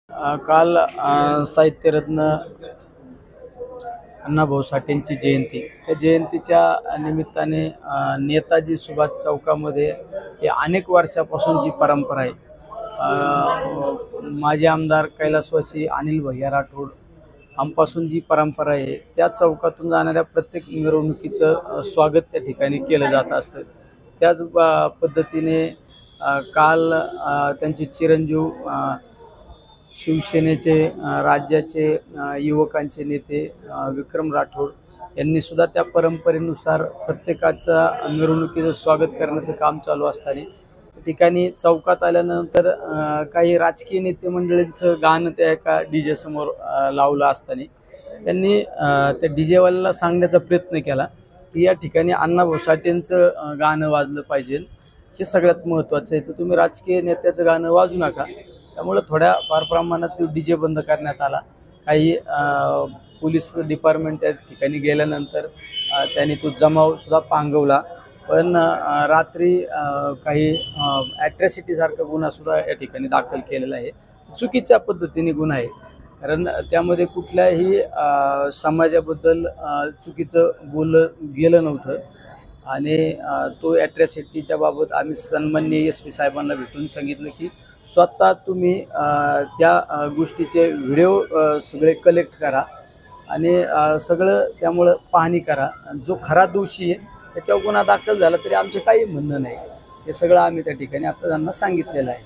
काल साहित्यरत्न अण्णाभाऊ साठेंची जयंती, त्या जयंतीच्या निमित्ताने नेताजी सुभाष चौकामध्ये ही अनेक वर्षापासून जी परंपरा आहे, माजी आमदार कैलासवासी अनिल भैया राठोड आमपासून जी परंपरा आहे, त्या चौकातून जाणाऱ्या प्रत्येक मिरवणुकीचं स्वागत त्या ठिकाणी केलं जात असतं। त्याच पद्धतीने काल त्यांचे चिरंजीव शिवसेनेचे राज्याचे युवकांचे नेते विक्रम राठोड यांनी सुद्धा त्या परंपरेनुसार प्रत्येकाचा मिरवणुकीचं स्वागत करण्याचं काम चालू असताना ठिकाणी चौकात आल्यानंतर काही राजकीय नेते मंडळींचं गाणं त्या एका डीजे समोर लावलं असताना त्यांनी त्या डीजेवाल्याला सांगण्याचा प्रयत्न केला की या ठिकाणी अण्णाभाऊ साठेंचं गाणं वाजलं पाहिजे, हे सगळ्यात महत्त्वाचं आहे। तर तुम्ही राजकीय नेत्याचं गाणं वाजू नका। त्यामुळे थोड्या फार प्रमाणात तो डीजे बंद करण्यात आला। काही पोलीस डिपार्टमेंट त्या ठिकाणी गेल्यानंतर त्यांनी तो जमाव सुद्धा पांगवला, पण रात्री काही ॲट्रॅसिटीसारखा गुन्हा सुद्धा या ठिकाणी दाखल केलेला आहे। चुकीच्या पद्धतीने गुन्हा आहे, कारण त्यामध्ये कुठल्याही समाजाबद्दल चुकीचं बोललं गेलं नव्हतं आणि तो ॲट्रॅसिटीच्या बाबत आम्ही सन्माननीय SP साहेबांना भेटून सांगितलं की स्वतः तुम्ही त्या गोष्टीचे व्हिडिओ सगळे कलेक्ट करा आणि सगळं त्यामुळं पाहणी करा। जो खरा दोषी आहे त्याच्यावर गुन्हा दाखल झाला तरी आमचे काही म्हणणं नाही, हे सगळं आम्ही त्या ठिकाणी आता त्यांना सांगितलेलं आहे।